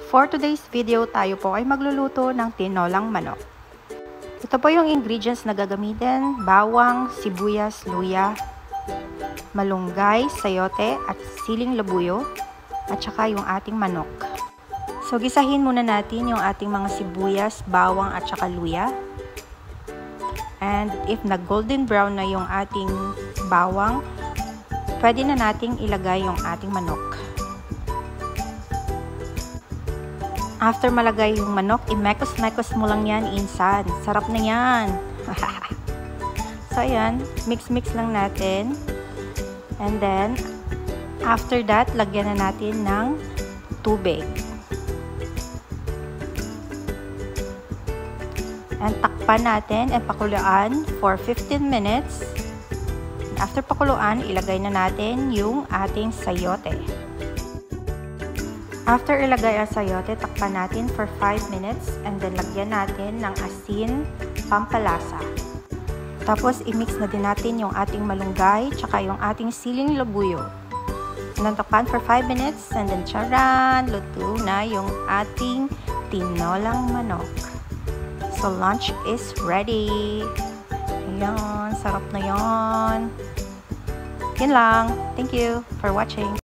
For today's video, tayo po ay magluluto ng tinolang manok. Ito po yung ingredients na gagamitin: bawang, sibuyas, luya, malunggay, sayote, at siling labuyo, at saka yung ating manok. So, gisahin muna natin yung ating mga sibuyas, bawang, at saka luya. And if nag-golden brown na yung ating bawang, pwede na nating ilagay yung ating manok. After malagay yung manok, i-mekos-mekos mo lang yan insan. Sarap na yan. So, ayan. Mix-mix lang natin. And then, after that, lagyan na natin ng tubig. And takpan natin and pakuluan for 15 minutes. After pakuluan, ilagay na natin yung ating sayote. After ilagay ang sayote, takpan natin for 5 minutes and then lagyan natin ng asin, pampalasa. Tapos, i-mix na din natin yung ating malunggay tsaka yung ating siling labuyo. And then, takpan for 5 minutes and then, charan! Luto na yung ating tinolang manok. So, lunch is ready. Ayan, sarap na yan. Yan lang. Thank you for watching.